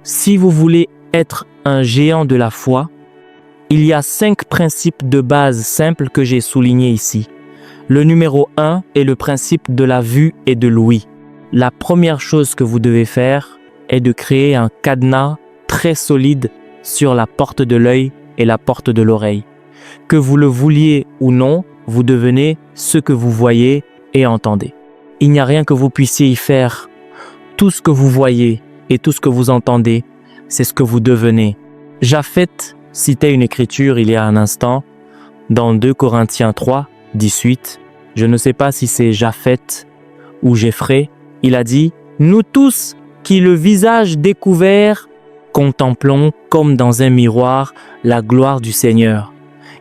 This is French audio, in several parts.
Si vous voulez être un géant de la foi, il y a 5 principes de base simples que j'ai soulignés ici. Le numéro 1 est le principe de la vue et de l'ouïe. La première chose que vous devez faire est de créer un cadenas très solide sur la porte de l'œil et la porte de l'oreille. Que vous le vouliez ou non, vous devenez ce que vous voyez et entendez. Il n'y a rien que vous puissiez y faire. Tout ce que vous voyez et tout ce que vous entendez, c'est ce que vous devenez. Japheth citait une écriture il y a un instant, dans 2 Corinthiens 3, 18. Je ne sais pas si c'est Japheth ou Jéphret. Il a dit « Nous tous qui le visage découvert, contemplons comme dans un miroir la gloire du Seigneur. »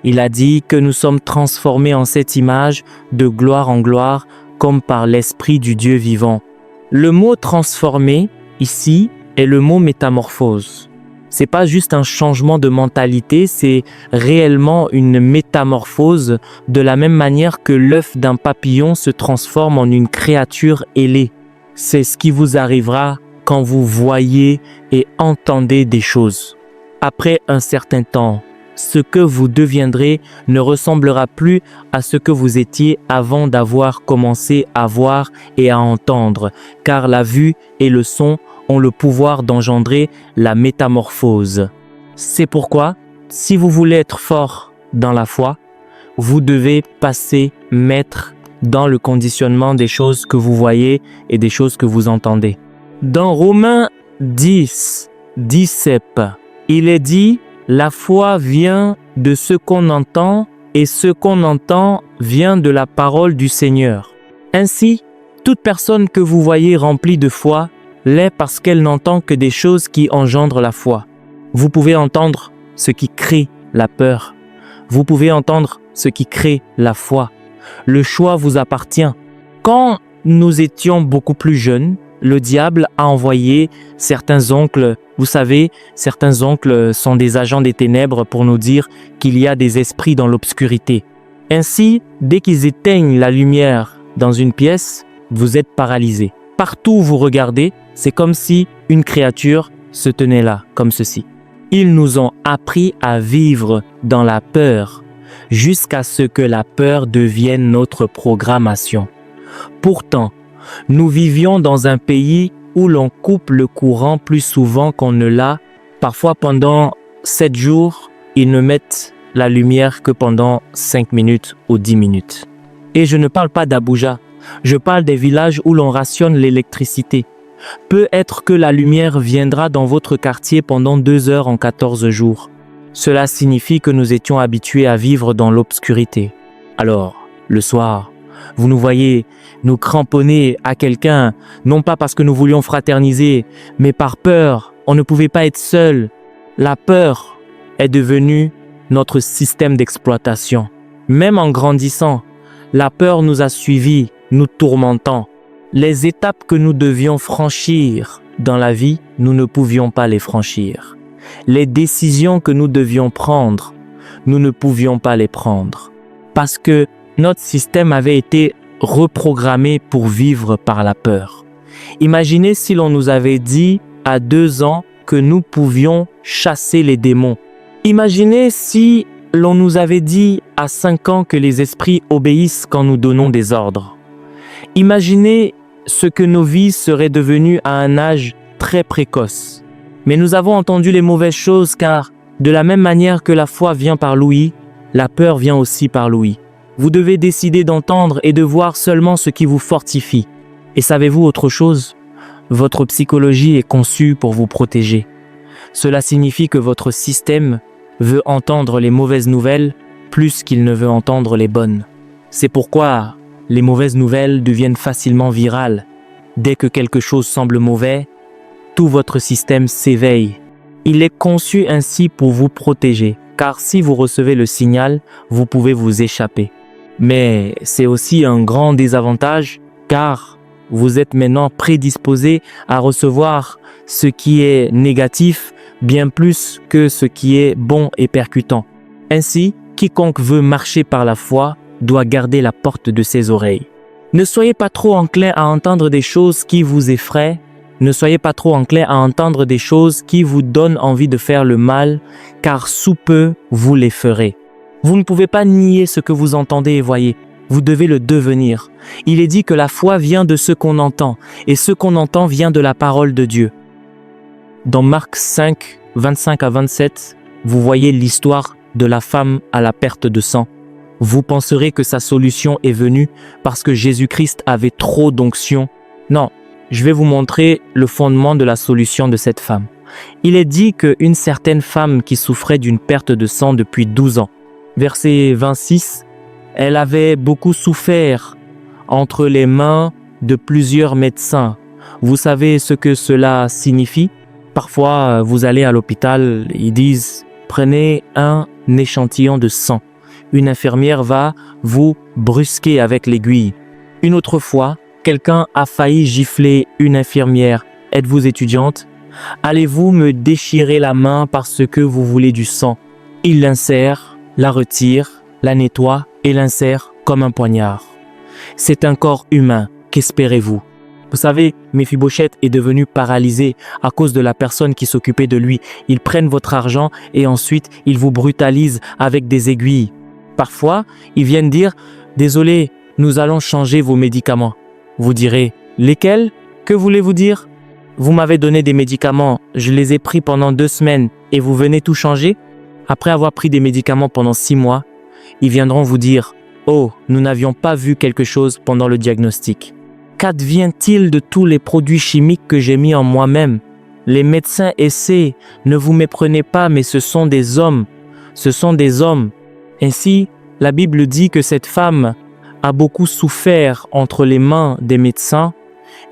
Il a dit que nous sommes transformés en cette image de gloire en gloire comme par l'Esprit du Dieu vivant. Le mot « transformé » ici est le mot « métamorphose ». C'est pas juste un changement de mentalité, c'est réellement une métamorphose de la même manière que l'œuf d'un papillon se transforme en une créature ailée. C'est ce qui vous arrivera quand vous voyez et entendez des choses. Après un certain temps, ce que vous deviendrez ne ressemblera plus à ce que vous étiez avant d'avoir commencé à voir et à entendre, car la vue et le son ont le pouvoir d'engendrer la métamorphose. C'est pourquoi, si vous voulez être fort dans la foi, vous devez passer maître dans le conditionnement des choses que vous voyez et des choses que vous entendez. Dans Romains 10, 17, il est dit « La foi vient de ce qu'on entend et ce qu'on entend vient de la parole du Seigneur. » Ainsi, toute personne que vous voyez remplie de foi l'est parce qu'elle n'entend que des choses qui engendrent la foi. Vous pouvez entendre ce qui crée la peur. Vous pouvez entendre ce qui crée la foi. Le choix vous appartient. Quand nous étions beaucoup plus jeunes, le diable a envoyé certains oncles. Vous savez, certains oncles sont des agents des ténèbres pour nous dire qu'il y a des esprits dans l'obscurité. Ainsi, dès qu'ils éteignent la lumière dans une pièce, vous êtes paralysé. Partout où vous regardez, c'est comme si une créature se tenait là, comme ceci. Ils nous ont appris à vivre dans la peur, jusqu'à ce que la peur devienne notre programmation. Pourtant, nous vivions dans un pays où l'on coupe le courant plus souvent qu'on ne l'a. Parfois, pendant 7 jours, ils ne mettent la lumière que pendant 5 minutes ou 10 minutes. Et je ne parle pas d'Abuja. Je parle des villages où l'on rationne l'électricité. Peut être que la lumière viendra dans votre quartier pendant 2 heures en 14 jours. Cela signifie que nous étions habitués à vivre dans l'obscurité. Alors, le soir, vous nous voyez nous cramponner à quelqu'un, non pas parce que nous voulions fraterniser, mais par peur. On ne pouvait pas être seul. La peur est devenue notre système d'exploitation. Même en grandissant, la peur nous a suivis, nous tourmentant. Les étapes que nous devions franchir dans la vie, nous ne pouvions pas les franchir. Les décisions que nous devions prendre, nous ne pouvions pas les prendre. Parce que notre système avait été reprogrammé pour vivre par la peur. Imaginez si l'on nous avait dit à 2 ans que nous pouvions chasser les démons. Imaginez si l'on nous avait dit à 5 ans que les esprits obéissent quand nous donnons des ordres. Imaginez ce que nos vies seraient devenues à un âge très précoce. Mais nous avons entendu les mauvaises choses car, de la même manière que la foi vient par l'ouïe, la peur vient aussi par l'ouïe. Vous devez décider d'entendre et de voir seulement ce qui vous fortifie. Et savez-vous autre chose? Votre psychologie est conçue pour vous protéger. Cela signifie que votre système veut entendre les mauvaises nouvelles plus qu'il ne veut entendre les bonnes. C'est pourquoi les mauvaises nouvelles deviennent facilement virales. Dès que quelque chose semble mauvais, tout votre système s'éveille. Il est conçu ainsi pour vous protéger, car si vous recevez le signal, vous pouvez vous échapper. Mais c'est aussi un grand désavantage, car vous êtes maintenant prédisposé à recevoir ce qui est négatif bien plus que ce qui est bon et percutant. Ainsi, quiconque veut marcher par la foi doit garder la porte de ses oreilles. Ne soyez pas trop enclin à entendre des choses qui vous effraient, Ne soyez pas trop enclin à entendre des choses qui vous donnent envie de faire le mal, car sous peu, vous les ferez. Vous ne pouvez pas nier ce que vous entendez et voyez. Vous devez le devenir. Il est dit que la foi vient de ce qu'on entend, et ce qu'on entend vient de la parole de Dieu. Dans Marc 5, 25 à 27, vous voyez l'histoire de la femme à la perte de sang. Vous penserez que sa solution est venue parce que Jésus-Christ avait trop d'onction. Non, je vais vous montrer le fondement de la solution de cette femme. Il est dit qu'une certaine femme qui souffrait d'une perte de sang depuis 12 ans. Verset 26, elle avait beaucoup souffert entre les mains de plusieurs médecins. Vous savez ce que cela signifie? Parfois, vous allez à l'hôpital, ils disent « Prenez un échantillon de sang ». Une infirmière va vous brusquer avec l'aiguille. Une autre fois, quelqu'un a failli gifler une infirmière. Êtes-vous étudiante? Allez-vous me déchirer la main parce que vous voulez du sang? Il l'insère, la retire, la nettoie et l'insère comme un poignard. C'est un corps humain, qu'espérez-vous? Vous savez, Méphibosheth est devenu paralysé à cause de la personne qui s'occupait de lui. Ils prennent votre argent et ensuite ils vous brutalisent avec des aiguilles. Parfois, ils viennent dire « Désolé, nous allons changer vos médicaments ». Vous direz « Lesquels? Que voulez-vous dire? Vous m'avez donné des médicaments, je les ai pris pendant 2 semaines et vous venez tout changer ?» Après avoir pris des médicaments pendant 6 mois, ils viendront vous dire « Oh, nous n'avions pas vu quelque chose pendant le diagnostic. Qu'advient-il de tous les produits chimiques que j'ai mis en moi-même? Les médecins essaient, ne vous méprenez pas, mais ce sont des hommes. Ce sont des hommes. » Ainsi, la Bible dit que cette femme a beaucoup souffert entre les mains des médecins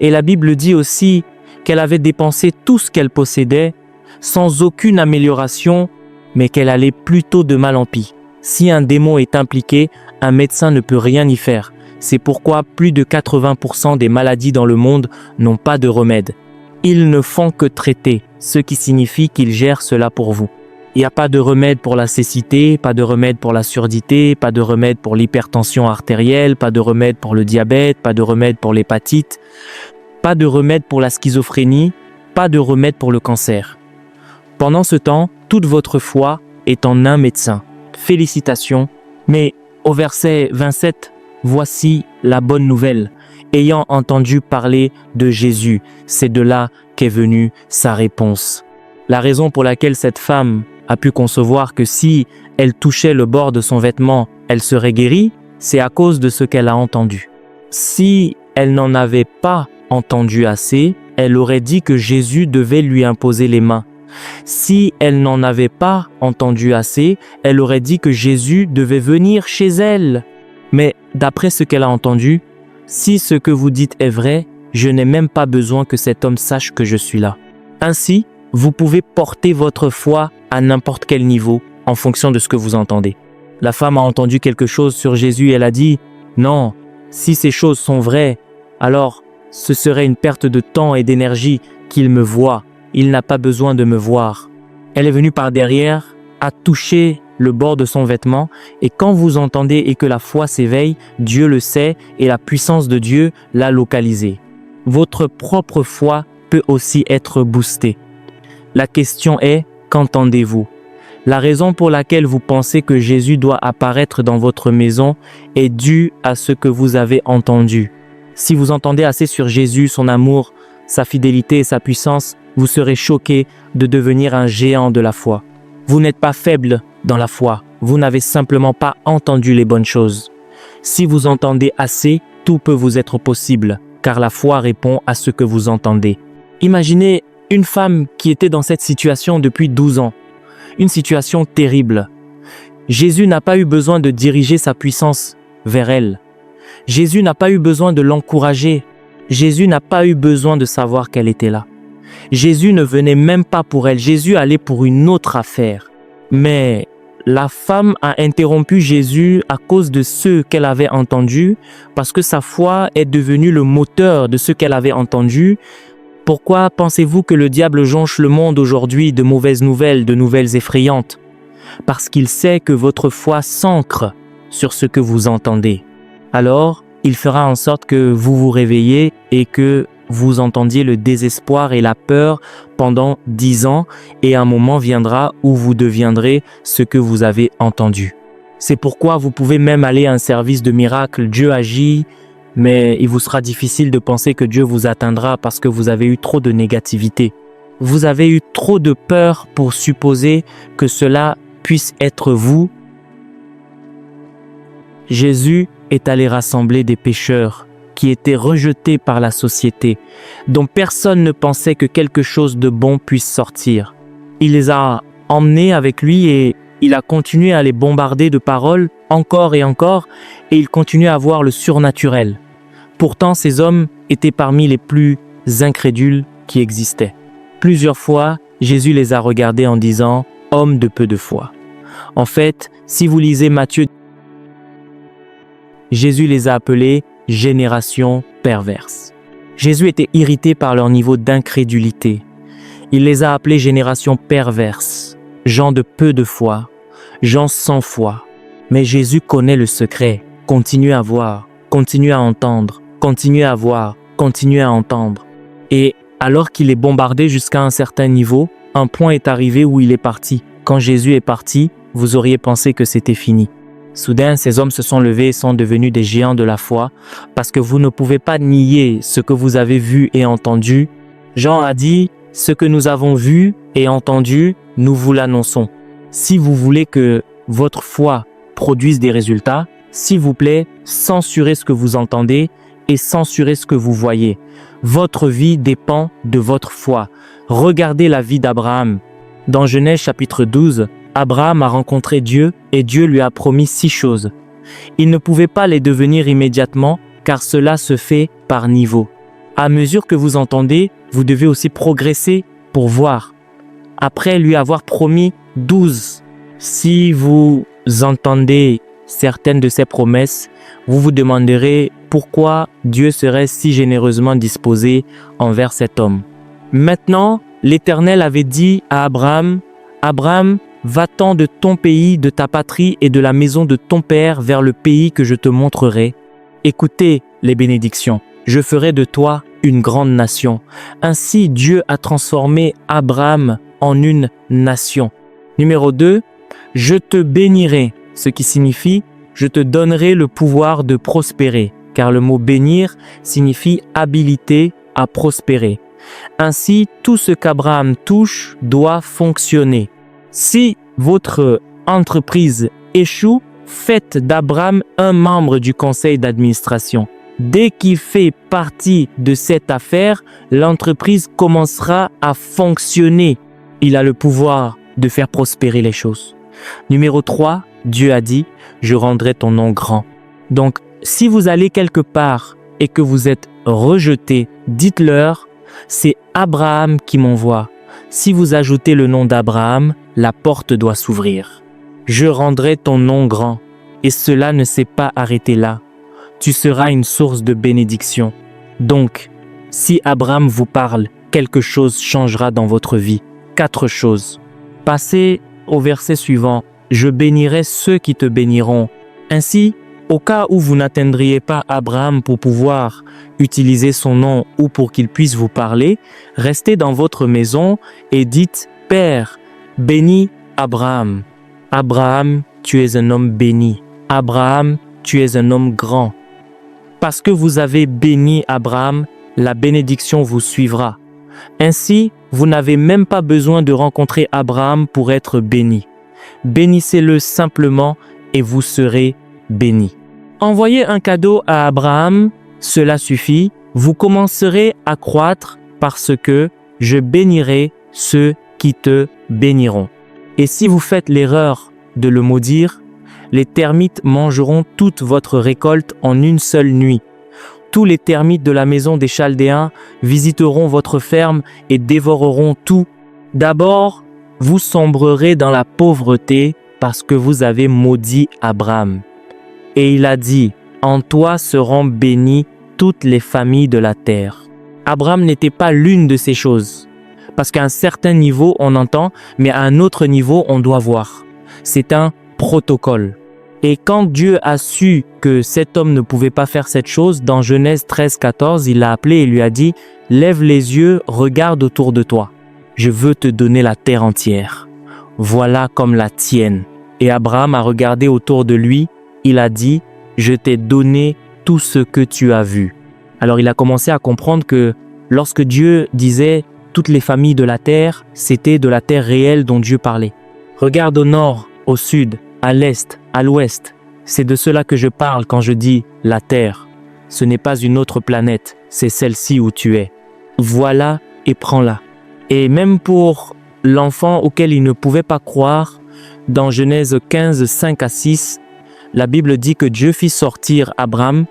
et la Bible dit aussi qu'elle avait dépensé tout ce qu'elle possédait sans aucune amélioration, mais qu'elle allait plutôt de mal en pis. Si un démon est impliqué, un médecin ne peut rien y faire. C'est pourquoi plus de 80% des maladies dans le monde n'ont pas de remède. Ils ne font que traiter, ce qui signifie qu'ils gèrent cela pour vous. Il n'y a pas de remède pour la cécité, pas de remède pour la surdité, pas de remède pour l'hypertension artérielle, pas de remède pour le diabète, pas de remède pour l'hépatite, pas de remède pour la schizophrénie, pas de remède pour le cancer. Pendant ce temps, toute votre foi est en un médecin. Félicitations. Mais au verset 27, voici la bonne nouvelle. Ayant entendu parler de Jésus, c'est de là qu'est venue sa réponse. La raison pour laquelle cette femme a pu concevoir que si elle touchait le bord de son vêtement, elle serait guérie, c'est à cause de ce qu'elle a entendu. Si elle n'en avait pas entendu assez, elle aurait dit que Jésus devait lui imposer les mains. Si elle n'en avait pas entendu assez, elle aurait dit que Jésus devait venir chez elle. Mais d'après ce qu'elle a entendu, si ce que vous dites est vrai, je n'ai même pas besoin que cet homme sache que je suis là. Ainsi, vous pouvez porter votre foi à n'importe quel niveau en fonction de ce que vous entendez. La femme a entendu quelque chose sur Jésus et elle a dit « Non, si ces choses sont vraies, alors ce serait une perte de temps et d'énergie qu'il me voie. Il n'a pas besoin de me voir. » Elle est venue par derrière, a touché le bord de son vêtement et quand vous entendez et que la foi s'éveille, Dieu le sait et la puissance de Dieu l'a localisé. Votre propre foi peut aussi être boostée. La question est, qu'entendez-vous? La raison pour laquelle vous pensez que Jésus doit apparaître dans votre maison est due à ce que vous avez entendu. Si vous entendez assez sur Jésus, son amour, sa fidélité et sa puissance, vous serez choqué de devenir un géant de la foi. Vous n'êtes pas faible dans la foi, vous n'avez simplement pas entendu les bonnes choses. Si vous entendez assez, tout peut vous être possible, car la foi répond à ce que vous entendez. Imaginez une femme qui était dans cette situation depuis 12 ans. Une situation terrible. Jésus n'a pas eu besoin de diriger sa puissance vers elle. Jésus n'a pas eu besoin de l'encourager. Jésus n'a pas eu besoin de savoir qu'elle était là. Jésus ne venait même pas pour elle. Jésus allait pour une autre affaire. Mais la femme a interrompu Jésus à cause de ce qu'elle avait entendu, parce que sa foi est devenue le moteur de ce qu'elle avait entendu. Pourquoi pensez-vous que le diable jonche le monde aujourd'hui de mauvaises nouvelles, de nouvelles effrayantes? Parce qu'il sait que votre foi s'ancre sur ce que vous entendez. Alors, il fera en sorte que vous vous réveillez et que vous entendiez le désespoir et la peur pendant 10 ans, et un moment viendra où vous deviendrez ce que vous avez entendu. C'est pourquoi vous pouvez même aller à un service de miracle, Dieu agit, mais il vous sera difficile de penser que Dieu vous atteindra parce que vous avez eu trop de négativité. Vous avez eu trop de peur pour supposer que cela puisse être vous. Jésus est allé rassembler des pécheurs qui étaient rejetés par la société, dont personne ne pensait que quelque chose de bon puisse sortir. Il les a emmenés avec lui et il a continué à les bombarder de paroles encore et encore, et il continuait à voir le surnaturel. Pourtant, ces hommes étaient parmi les plus incrédules qui existaient. Plusieurs fois, Jésus les a regardés en disant « Hommes de peu de foi ». En fait, si vous lisez Matthieu, Jésus les a appelés « génération perverse ». Jésus était irrité par leur niveau d'incrédulité. Il les a appelés « génération perverse », gens de peu de foi, gens sans foi. Mais Jésus connaît le secret. Continuez à voir, continuez à entendre, continuez à voir, continuez à entendre. Et alors qu'il est bombardé jusqu'à un certain niveau, un point est arrivé où il est parti. Quand Jésus est parti, vous auriez pensé que c'était fini. Soudain, ces hommes se sont levés et sont devenus des géants de la foi parce que vous ne pouvez pas nier ce que vous avez vu et entendu. Jean a dit « Ce que nous avons vu et entendu, nous vous l'annonçons ». Si vous voulez que votre foi produise des résultats, s'il vous plaît, censurez ce que vous entendez et censurez ce que vous voyez. Votre vie dépend de votre foi. Regardez la vie d'Abraham. Dans Genèse chapitre 12, Abraham a rencontré Dieu et Dieu lui a promis 6 choses. Il ne pouvait pas les devenir immédiatement car cela se fait par niveau. À mesure que vous entendez, vous devez aussi progresser pour voir. Après lui avoir promis 12, si vous entendez certaines de ces promesses, vous vous demanderez pourquoi Dieu serait si généreusement disposé envers cet homme. Maintenant, l'Éternel avait dit à Abraham, « Abraham, va-t'en de ton pays, de ta patrie et de la maison de ton père vers le pays que je te montrerai. Écoutez les bénédictions, je ferai de toi une grande nation. » Ainsi, Dieu a transformé Abraham en une nation. Numéro 2, « Je te bénirai », ce qui signifie « Je te donnerai le pouvoir de prospérer », car le mot « bénir » signifie « habilité à prospérer ». Ainsi, tout ce qu'Abraham touche doit fonctionner. Si votre entreprise échoue, faites d'Abraham un membre du conseil d'administration. Dès qu'il fait partie de cette affaire, l'entreprise commencera à fonctionner. Il a le pouvoir de faire prospérer les choses. Numéro 3, Dieu a dit, « Je rendrai ton nom grand ». Donc, si vous allez quelque part et que vous êtes rejeté, dites-leur, c'est Abraham qui m'envoie. Si vous ajoutez le nom d'Abraham, la porte doit s'ouvrir. Je rendrai ton nom grand, et cela ne s'est pas arrêté là. Tu seras une source de bénédiction. Donc, si Abraham vous parle, quelque chose changera dans votre vie. 4 choses. Passez au verset suivant. Je bénirai ceux qui te béniront. Ainsi, au cas où vous n'atteindriez pas Abraham pour pouvoir utiliser son nom ou pour qu'il puisse vous parler, restez dans votre maison et dites « Père, bénis Abraham. Abraham, tu es un homme béni. Abraham, tu es un homme grand. » Parce que vous avez béni Abraham, la bénédiction vous suivra. Ainsi, vous n'avez même pas besoin de rencontrer Abraham pour être béni. Bénissez-le simplement et vous serez béni. Envoyez un cadeau à Abraham, cela suffit. Vous commencerez à croître parce que je bénirai ceux qui te béniront. Et si vous faites l'erreur de le maudire, les termites mangeront toute votre récolte en une seule nuit. Tous les termites de la maison des Chaldéens visiteront votre ferme et dévoreront tout. D'abord, vous sombrerez dans la pauvreté parce que vous avez maudit Abraham. Et il a dit, « En toi seront bénies toutes les familles de la terre. » Abraham n'était pas l'une de ces choses. Parce qu'à un certain niveau, on entend, mais à un autre niveau, on doit voir. C'est un protocole. Et quand Dieu a su que cet homme ne pouvait pas faire cette chose, dans Genèse 13, 14, il l'a appelé et lui a dit « Lève les yeux, regarde autour de toi. Je veux te donner la terre entière. Voilà comme la tienne. » Et Abraham a regardé autour de lui. Il a dit « Je t'ai donné tout ce que tu as vu. » Alors il a commencé à comprendre que lorsque Dieu disait « toutes les familles de la terre », c'était de la terre réelle dont Dieu parlait. Regarde au nord, au sud, à l'est, à l'ouest. C'est de cela que je parle quand je dis « la terre ». Ce n'est pas une autre planète, c'est celle-ci où tu es. Voilà et prends-la. Et même pour l'enfant auquel il ne pouvait pas croire, dans Genèse 15, 5 à 6, la Bible dit que Dieu fit sortir Abraham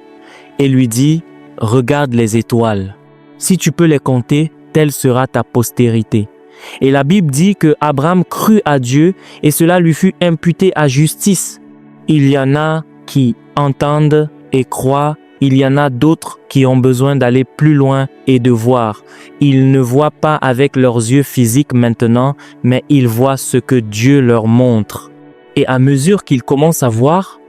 et lui dit « Regarde les étoiles. Si tu peux les compter, telle sera ta postérité. » Et la Bible dit que Abraham crut à Dieu et cela lui fut imputé à justice. Il y en a qui entendent et croient, il y en a d'autres qui ont besoin d'aller plus loin et de voir. Ils ne voient pas avec leurs yeux physiques maintenant, mais ils voient ce que Dieu leur montre. Et à mesure qu'ils commencent à voir,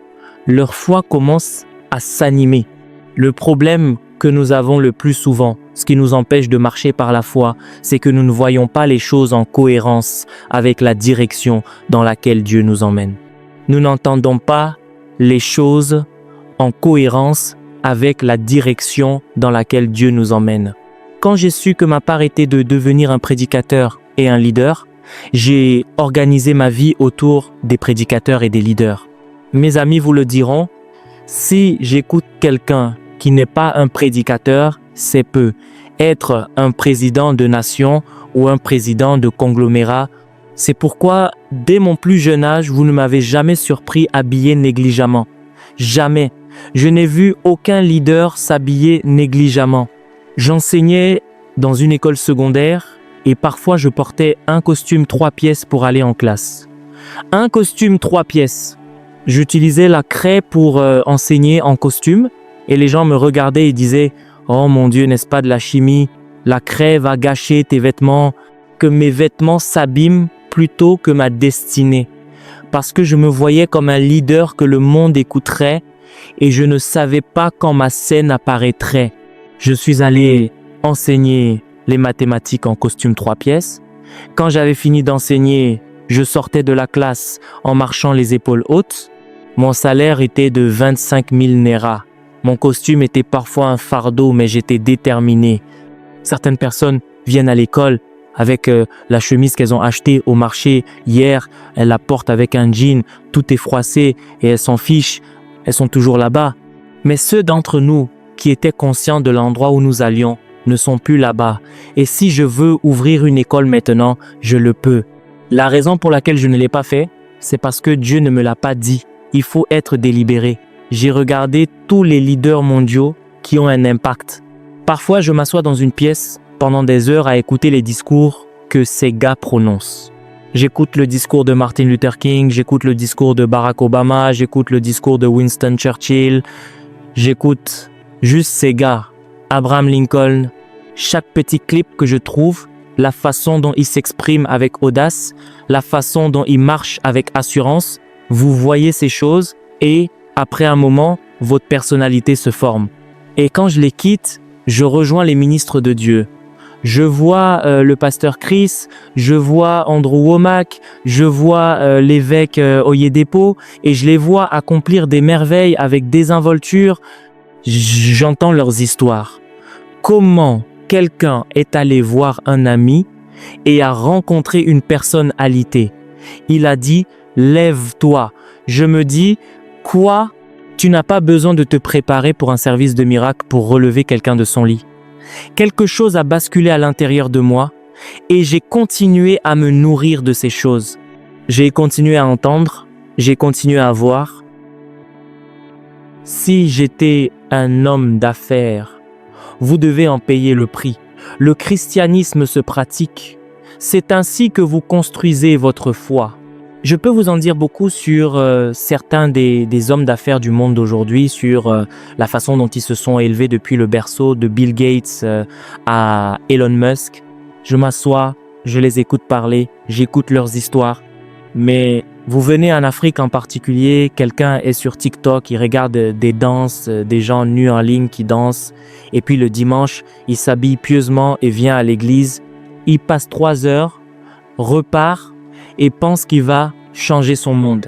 leur foi commence à s'animer. Le problème que nous avons le plus souvent, ce qui nous empêche de marcher par la foi, c'est que nous ne voyons pas les choses en cohérence avec la direction dans laquelle Dieu nous emmène. Nous n'entendons pas les choses en cohérence avec la direction dans laquelle Dieu nous emmène. Quand j'ai su que ma part était de devenir un prédicateur et un leader, j'ai organisé ma vie autour des prédicateurs et des leaders. Mes amis vous le diront, si j'écoute quelqu'un qui n'est pas un prédicateur, c'est peu. Être un président de nation ou un président de conglomérat, c'est pourquoi, dès mon plus jeune âge, vous ne m'avez jamais surpris habillé négligemment. Jamais. Je n'ai vu aucun leader s'habiller négligemment. J'enseignais dans une école secondaire et parfois je portais un costume 3 pièces pour aller en classe. Un costume 3 pièces. J'utilisais la craie pour enseigner en costume et les gens me regardaient et disaient « Oh mon Dieu, n'est-ce pas de la chimie? La craie va gâcher tes vêtements, que mes vêtements s'abîment plutôt que ma destinée. » Parce que je me voyais comme un leader que le monde écouterait et je ne savais pas quand ma scène apparaîtrait. Je suis allé enseigner les mathématiques en costume 3 pièces. Quand j'avais fini d'enseigner, je sortais de la classe en marchant les épaules hautes. Mon salaire était de 25 000 Naira. Mon costume était parfois un fardeau, mais j'étais déterminé. Certaines personnes viennent à l'école avec la chemise qu'elles ont achetée au marché hier. Elles la portent avec un jean, tout est froissé et elles s'en fichent. Elles sont toujours là-bas. Mais ceux d'entre nous qui étaient conscients de l'endroit où nous allions ne sont plus là-bas. Et si je veux ouvrir une école maintenant, je le peux. La raison pour laquelle je ne l'ai pas fait, c'est parce que Dieu ne me l'a pas dit. Il faut être délibéré. J'ai regardé tous les leaders mondiaux qui ont un impact. Parfois, je m'assois dans une pièce pendant des heures à écouter les discours que ces gars prononcent. J'écoute le discours de Martin Luther King, j'écoute le discours de Barack Obama, j'écoute le discours de Winston Churchill. J'écoute juste ces gars, Abraham Lincoln. Chaque petit clip que je trouve, la façon dont ils s'expriment avec audace, la façon dont ils marchent avec assurance, vous voyez ces choses et après un moment, votre personnalité se forme. Et quand je les quitte, je rejoins les ministres de Dieu. Je vois le pasteur Chris, je vois Andrew Womack, je vois l'évêque Oyedepo et je les vois accomplir des merveilles avec désinvolture. J'entends leurs histoires. Comment quelqu'un est allé voir un ami et a rencontré une personne alitée? Il a dit « Lève-toi ». Je me dis « Quoi ? Tu n'as pas besoin de te préparer pour un service de miracle pour relever quelqu'un de son lit. » Quelque chose a basculé à l'intérieur de moi et j'ai continué à me nourrir de ces choses. J'ai continué à entendre, j'ai continué à voir. Si j'étais un homme d'affaires, vous devez en payer le prix. Le christianisme se pratique. C'est ainsi que vous construisez votre foi. Je peux vous en dire beaucoup sur certains des hommes d'affaires du monde d'aujourd'hui, sur la façon dont ils se sont élevés depuis le berceau, de Bill Gates à Elon Musk. Je m'assois, je les écoute parler, j'écoute leurs histoires. Mais Vous venez en Afrique en particulier, quelqu'un est sur TikTok, il regarde des danses, des gens nus en ligne qui dansent, et puis le dimanche, il s'habille pieusement et vient à l'église. Il passe 3 heures, repart et pense qu'il va changer son monde.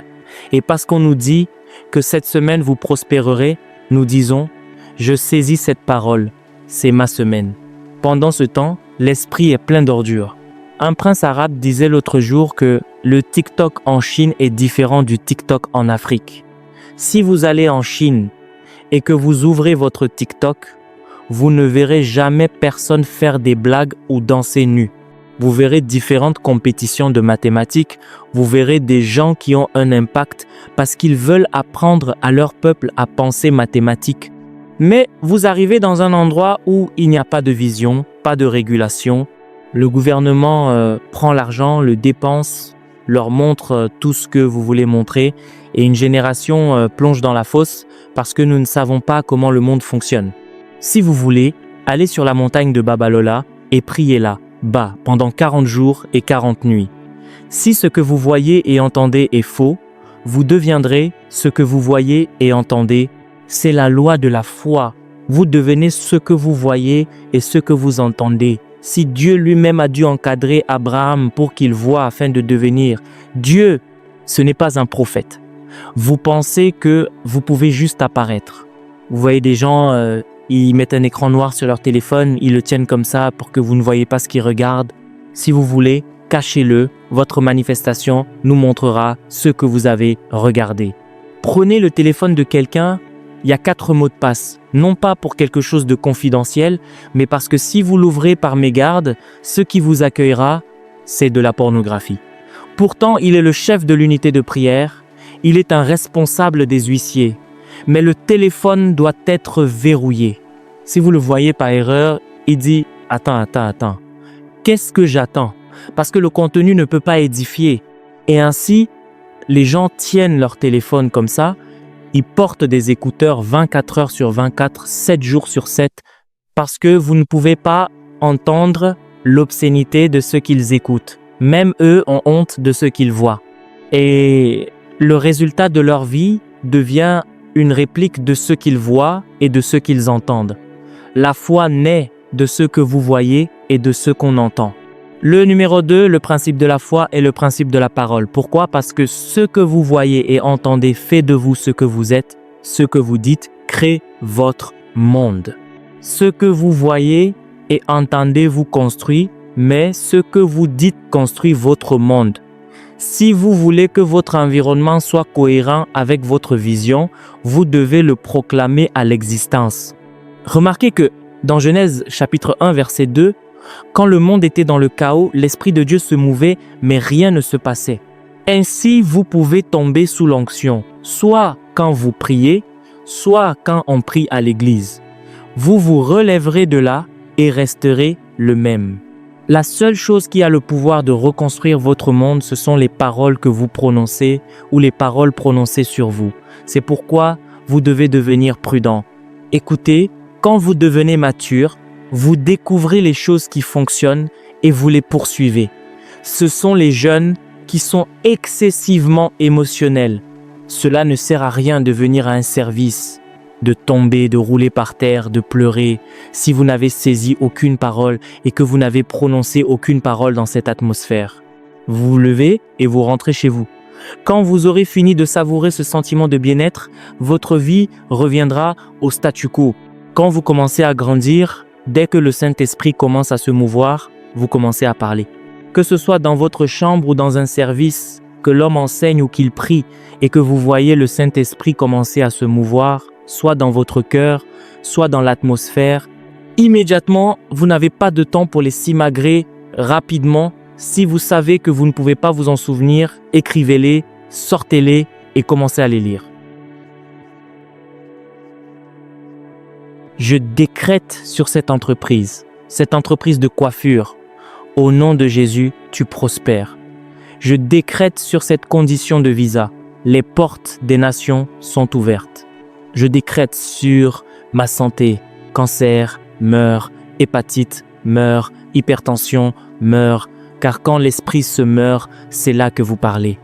Et parce qu'on nous dit que cette semaine vous prospérerez, nous disons, je saisis cette parole, c'est ma semaine. Pendant ce temps, l'esprit est plein d'ordures. Un prince arabe disait l'autre jour que le TikTok en Chine est différent du TikTok en Afrique. Si vous allez en Chine et que vous ouvrez votre TikTok, vous ne verrez jamais personne faire des blagues ou danser nu. Vous verrez différentes compétitions de mathématiques, vous verrez des gens qui ont un impact parce qu'ils veulent apprendre à leur peuple à penser mathématiques. Mais vous arrivez dans un endroit où il n'y a pas de vision, pas de régulation. Le gouvernement prend l'argent, le dépense, leur montre tout ce que vous voulez montrer et une génération plonge dans la fosse parce que nous ne savons pas comment le monde fonctionne. Si vous voulez, allez sur la montagne de Babalola et priez là, bas, pendant 40 jours et 40 nuits. Si ce que vous voyez et entendez est faux, vous deviendrez ce que vous voyez et entendez. C'est la loi de la foi. Vous devenez ce que vous voyez et ce que vous entendez. Si Dieu lui-même a dû encadrer Abraham pour qu'il voie afin de devenir Dieu, ce n'est pas un prophète. Vous pensez que vous pouvez juste apparaître. Vous voyez des gens, ils mettent un écran noir sur leur téléphone, ils le tiennent comme ça pour que vous ne voyez pas ce qu'ils regardent. Si vous voulez, cachez-le, votre manifestation nous montrera ce que vous avez regardé. Prenez le téléphone de quelqu'un, il y a 4 mots de passe, non pas pour quelque chose de confidentiel, mais parce que si vous l'ouvrez par mégarde, ce qui vous accueillera, c'est de la pornographie. Pourtant, il est le chef de l'unité de prière, il est un responsable des huissiers, mais le téléphone doit être verrouillé. Si vous le voyez par erreur, il dit « Attends, qu'est-ce que j'attends ?» Parce que le contenu ne peut pas édifier. Et ainsi, les gens tiennent leur téléphone comme ça, ils portent des écouteurs 24 heures sur 24, 7 jours sur 7, parce que vous ne pouvez pas entendre l'obscénité de ce qu'ils écoutent. Même eux ont honte de ce qu'ils voient. Et le résultat de leur vie devient une réplique de ce qu'ils voient et de ce qu'ils entendent. La foi naît de ce que vous voyez et de ce qu'on entend. Le numéro 2, le principe de la foi est le principe de la parole. Pourquoi? Parce que ce que vous voyez et entendez fait de vous ce que vous êtes, ce que vous dites crée votre monde. Ce que vous voyez et entendez vous construit, mais ce que vous dites construit votre monde. Si vous voulez que votre environnement soit cohérent avec votre vision, vous devez le proclamer à l'existence. Remarquez que dans Genèse chapitre 1 verset 2, quand le monde était dans le chaos, l'Esprit de Dieu se mouvait, mais rien ne se passait. Ainsi, vous pouvez tomber sous l'onction, soit quand vous priez, soit quand on prie à l'église. Vous vous relèverez de là et resterez le même. La seule chose qui a le pouvoir de reconstruire votre monde, ce sont les paroles que vous prononcez ou les paroles prononcées sur vous. C'est pourquoi vous devez devenir prudent. Écoutez, quand vous devenez mature, vous découvrez les choses qui fonctionnent et vous les poursuivez. Ce sont les jeunes qui sont excessivement émotionnels. Cela ne sert à rien de venir à un service, de tomber, de rouler par terre, de pleurer, si vous n'avez saisi aucune parole et que vous n'avez prononcé aucune parole dans cette atmosphère. Vous vous levez et vous rentrez chez vous. Quand vous aurez fini de savourer ce sentiment de bien-être, votre vie reviendra au statu quo. Quand vous commencez à grandir, dès que le Saint-Esprit commence à se mouvoir, vous commencez à parler. Que ce soit dans votre chambre ou dans un service, que l'homme enseigne ou qu'il prie, et que vous voyez le Saint-Esprit commencer à se mouvoir, soit dans votre cœur, soit dans l'atmosphère, immédiatement, vous n'avez pas de temps pour les s'imagrer rapidement. Si vous savez que vous ne pouvez pas vous en souvenir, écrivez-les, sortez-les et commencez à les lire. Je décrète sur cette entreprise de coiffure. Au nom de Jésus, tu prospères. Je décrète sur cette condition de visa. Les portes des nations sont ouvertes. Je décrète sur ma santé. Cancer, meurt. Hépatite, meurt. Hypertension, meurt. Car quand l'esprit se meurt, c'est là que vous parlez.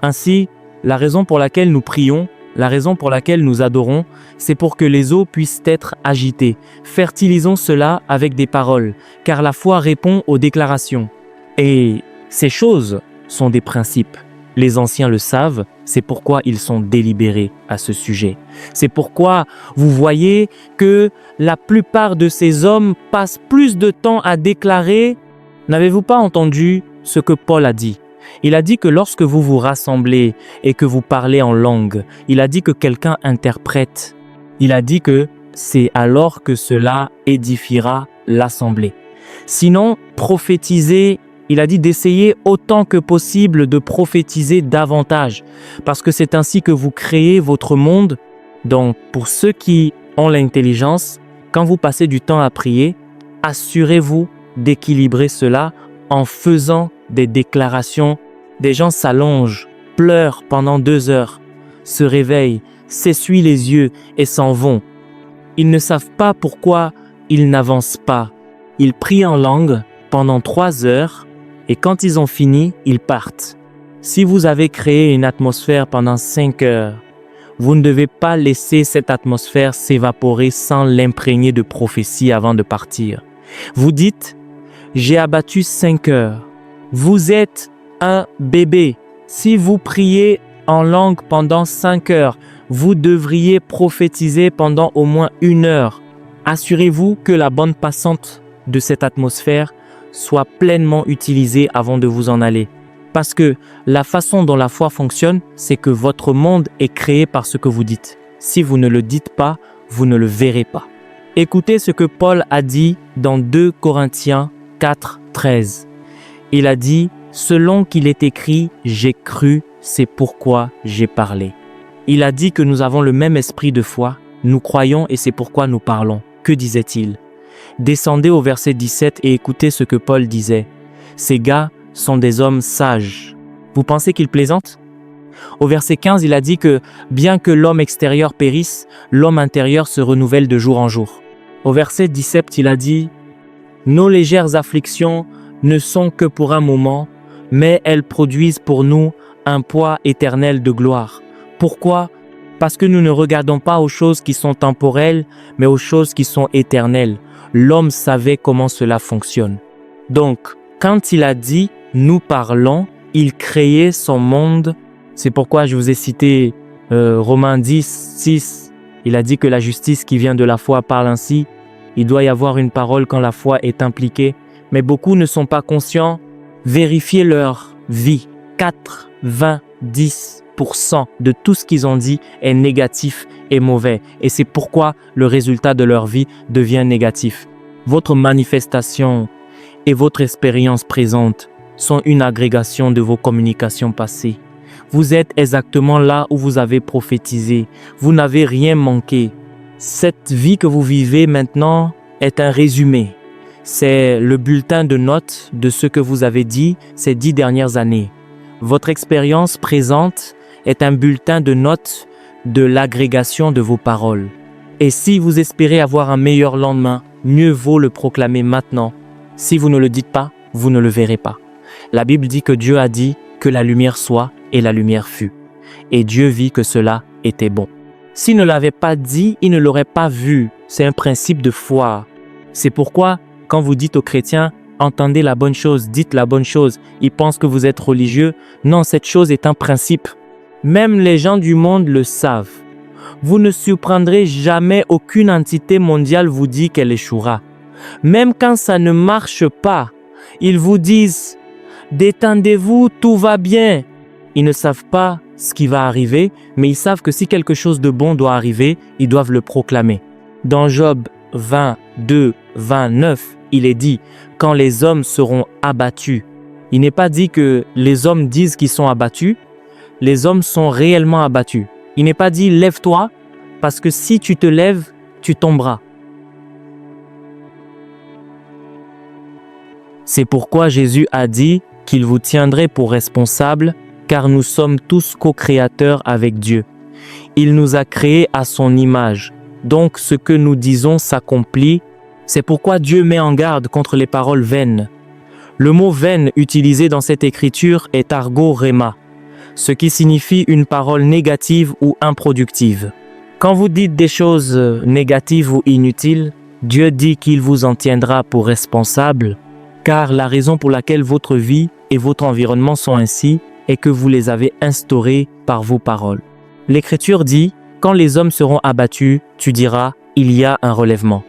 Ainsi, la raison pour laquelle nous prions, la raison pour laquelle nous adorons, c'est pour que les eaux puissent être agitées. Fertilisons cela avec des paroles, car la foi répond aux déclarations. Et ces choses sont des principes. Les anciens le savent, c'est pourquoi ils sont délibérés à ce sujet. C'est pourquoi vous voyez que la plupart de ces hommes passent plus de temps à déclarer. N'avez-vous pas entendu ce que Paul a dit? Il a dit que lorsque vous vous rassemblez et que vous parlez en langue, il a dit que quelqu'un interprète. Il a dit que c'est alors que cela édifiera l'assemblée. Sinon, prophétiser, il a dit d'essayer autant que possible de prophétiser davantage, parce que c'est ainsi que vous créez votre monde. Donc, pour ceux qui ont l'intelligence, quand vous passez du temps à prier, assurez-vous d'équilibrer cela en faisant des déclarations. Des gens s'allongent, pleurent pendant 2 heures, se réveillent, s'essuient les yeux et s'en vont. Ils ne savent pas pourquoi ils n'avancent pas. Ils prient en langue pendant 3 heures et quand ils ont fini, ils partent. Si vous avez créé une atmosphère pendant 5 heures, vous ne devez pas laisser cette atmosphère s'évaporer sans l'imprégner de prophétie avant de partir. Vous dites, j'ai abattu 5 heures. Vous êtes un bébé. Si vous priez en langue pendant 5 heures, vous devriez prophétiser pendant au moins 1 heure. Assurez-vous que la bande passante de cette atmosphère soit pleinement utilisée avant de vous en aller. Parce que la façon dont la foi fonctionne, c'est que votre monde est créé par ce que vous dites. Si vous ne le dites pas, vous ne le verrez pas. Écoutez ce que Paul a dit dans 2 Corinthiens 4, 13. Il a dit, selon qu'il est écrit, j'ai cru, c'est pourquoi j'ai parlé. Il a dit que nous avons le même esprit de foi, nous croyons et c'est pourquoi nous parlons. Que disait-il? Descendez au verset 17 et écoutez ce que Paul disait. Ces gars sont des hommes sages. Vous pensez qu'ils plaisantent? Au verset 15, il a dit que bien que l'homme extérieur périsse, l'homme intérieur se renouvelle de jour en jour. Au verset 17, il a dit, nos légères afflictions ne sont que pour un moment, mais elles produisent pour nous un poids éternel de gloire. Pourquoi? Parce que nous ne regardons pas aux choses qui sont temporelles, mais aux choses qui sont éternelles. L'homme savait comment cela fonctionne. Donc, quand il a dit « nous parlons », il créait son monde. C'est pourquoi je vous ai cité Romains 10, 6. Il a dit que la justice qui vient de la foi parle ainsi. Il doit y avoir une parole quand la foi est impliquée. Mais beaucoup ne sont pas conscients. Vérifiez leur vie. 90% de tout ce qu'ils ont dit est négatif et mauvais. Et c'est pourquoi le résultat de leur vie devient négatif. Votre manifestation et votre expérience présente sont une agrégation de vos communications passées. Vous êtes exactement là où vous avez prophétisé. Vous n'avez rien manqué. Cette vie que vous vivez maintenant est un résumé. C'est le bulletin de notes de ce que vous avez dit ces 10 dernières années. Votre expérience présente est un bulletin de notes de l'agrégation de vos paroles. Et si vous espérez avoir un meilleur lendemain, mieux vaut le proclamer maintenant. Si vous ne le dites pas, vous ne le verrez pas. La Bible dit que Dieu a dit que la lumière soit et la lumière fut. Et Dieu vit que cela était bon. S'il ne l'avait pas dit, il ne l'aurait pas vu. C'est un principe de foi. C'est pourquoi, quand vous dites aux chrétiens, entendez la bonne chose, dites la bonne chose, ils pensent que vous êtes religieux. Non, cette chose est un principe. Même les gens du monde le savent. Vous ne surprendrez jamais aucune entité mondiale vous dit qu'elle échouera. Même quand ça ne marche pas, ils vous disent « Détendez-vous, tout va bien ». Ils ne savent pas ce qui va arriver, mais ils savent que si quelque chose de bon doit arriver, ils doivent le proclamer. Dans Job 22, 29, il est dit « Quand les hommes seront abattus ». Il n'est pas dit que les hommes disent qu'ils sont abattus, les hommes sont réellement abattus. Il n'est pas dit « Lève-toi » parce que si tu te lèves, tu tomberas. C'est pourquoi Jésus a dit qu'il vous tiendrait pour responsable, car nous sommes tous co-créateurs avec Dieu. Il nous a créés à son image. Donc ce que nous disons s'accomplit. C'est pourquoi Dieu met en garde contre les paroles vaines. Le mot vaine utilisé dans cette écriture est argot rhéma. ce qui signifie une parole négative ou improductive. Quand vous dites des choses négatives ou inutiles, Dieu dit qu'il vous en tiendra pour responsable, car la raison pour laquelle votre vie et votre environnement sont ainsi est que vous les avez instaurés par vos paroles. L'Écriture dit, quand les hommes seront abattus, tu diras, il y a un relèvement.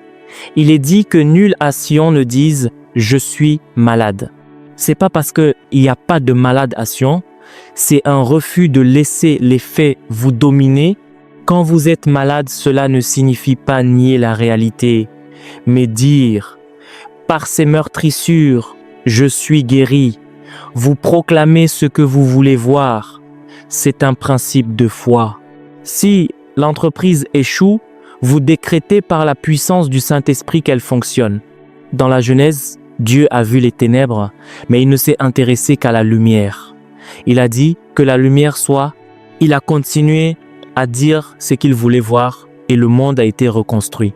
Il est dit que nul à Sion ne dise, je suis malade. C'est pas parce qu'il n'y a pas de malade à Sion, c'est un refus de laisser les faits vous dominer. Quand vous êtes malade, cela ne signifie pas nier la réalité, mais dire, par ces meurtrissures, je suis guéri. Vous proclamez ce que vous voulez voir. C'est un principe de foi. Si l'entreprise échoue, vous décrétez par la puissance du Saint-Esprit qu'elle fonctionne. Dans la Genèse, Dieu a vu les ténèbres, mais il ne s'est intéressé qu'à la lumière. Il a dit que la lumière soit. Il a continué à dire ce qu'il voulait voir et le monde a été reconstruit.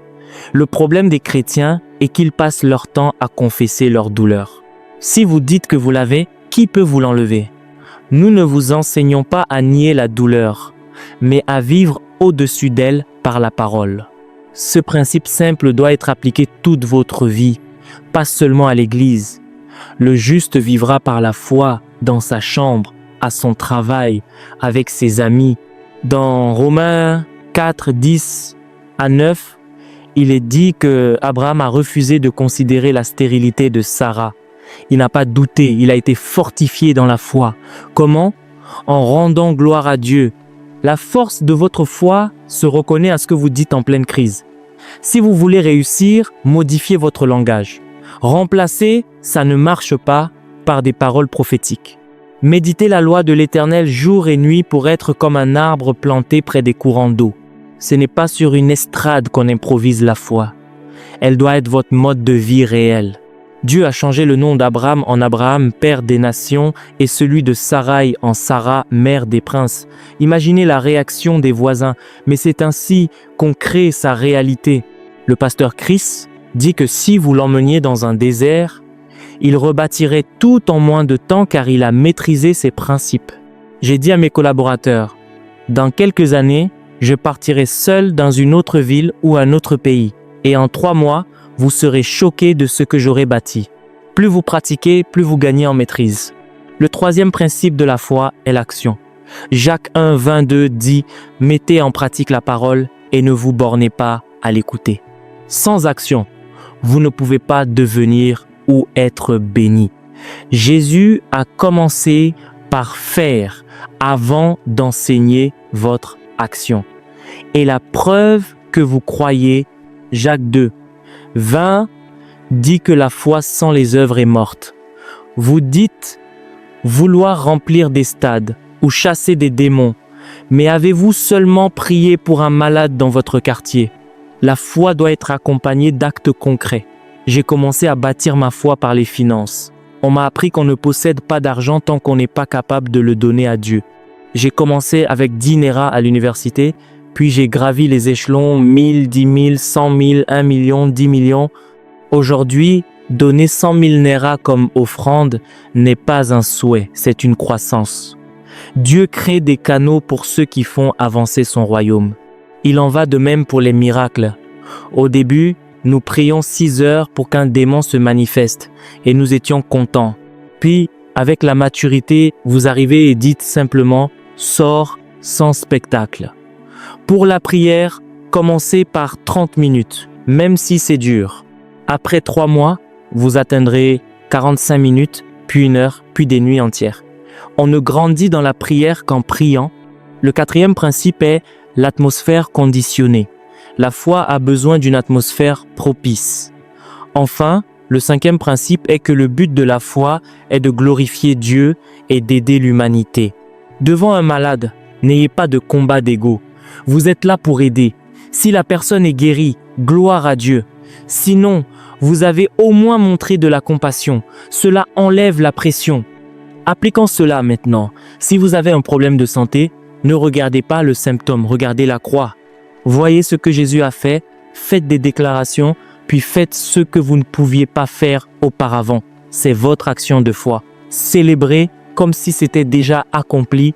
Le problème des chrétiens est qu'ils passent leur temps à confesser leur douleur. Si vous dites que vous l'avez, qui peut vous l'enlever? Nous ne vous enseignons pas à nier la douleur, mais à vivre au-dessus d'elle par la parole. Ce principe simple doit être appliqué toute votre vie, pas seulement à l'église. Le juste vivra par la foi dans sa chambre, à son travail, avec ses amis. Dans Romains 4, 10 à 9, il est dit que Abraham a refusé de considérer la stérilité de Sarah. Il n'a pas douté, il a été fortifié dans la foi. Comment? En rendant gloire à Dieu. La force de votre foi se reconnaît à ce que vous dites en pleine crise. Si vous voulez réussir, modifiez votre langage. Remplacez « ça ne marche pas » par des paroles prophétiques. Méditez la loi de l'Éternel jour et nuit pour être comme un arbre planté près des courants d'eau. Ce n'est pas sur une estrade qu'on improvise la foi. Elle doit être votre mode de vie réel. Dieu a changé le nom d'Abraham en Abraham, père des nations, et celui de Sarai en Sarah, mère des princes. Imaginez la réaction des voisins, mais c'est ainsi qu'on crée sa réalité. Le pasteur Chris dit que si vous l'emmeniez dans un désert, il rebâtirait tout en moins de temps car il a maîtrisé ses principes. J'ai dit à mes collaborateurs, dans quelques années, je partirai seul dans une autre ville ou un autre pays, et en 3 mois, vous serez choqués de ce que j'aurai bâti. Plus vous pratiquez, plus vous gagnez en maîtrise. Le 3e principe de la foi est l'action. Jacques 1, 22 dit « Mettez en pratique la parole et ne vous bornez pas à l'écouter. » Sans action, vous ne pouvez pas devenir ou être béni. Jésus a commencé par faire avant d'enseigner votre action. Et la preuve que vous croyez, Jacques 2, 20 dit que la foi sans les œuvres est morte. Vous dites vouloir remplir des stades ou chasser des démons, mais avez-vous seulement prié pour un malade dans votre quartier? La foi doit être accompagnée d'actes concrets. J'ai commencé à bâtir ma foi par les finances. On m'a appris qu'on ne possède pas d'argent tant qu'on n'est pas capable de le donner à Dieu. J'ai commencé avec 10 Naira à l'université, puis j'ai gravi les échelons 1000, 10 000, 100 000, 1 million, 10 millions. Aujourd'hui, donner 100 000 Naira comme offrande n'est pas un souhait, c'est une croissance. Dieu crée des canaux pour ceux qui font avancer son royaume. Il en va de même pour les miracles. Au début, nous prions 6 heures pour qu'un démon se manifeste et nous étions contents. Puis, avec la maturité, vous arrivez et dites simplement « sors sans spectacle ». Pour la prière, commencez par 30 minutes, même si c'est dur. Après 3 mois, vous atteindrez 45 minutes, puis 1 heure, puis des nuits entières. On ne grandit dans la prière qu'en priant. Le 4e principe est l'atmosphère conditionnée. La foi a besoin d'une atmosphère propice. Enfin, le 5e principe est que le but de la foi est de glorifier Dieu et d'aider l'humanité. Devant un malade, n'ayez pas de combat d'ego. Vous êtes là pour aider. Si la personne est guérie, gloire à Dieu. Sinon, vous avez au moins montré de la compassion. Cela enlève la pression. Appliquons cela maintenant. Si vous avez un problème de santé, ne regardez pas le symptôme, regardez la croix. Voyez ce que Jésus a fait, faites des déclarations, puis faites ce que vous ne pouviez pas faire auparavant. C'est votre action de foi. Célébrez comme si c'était déjà accompli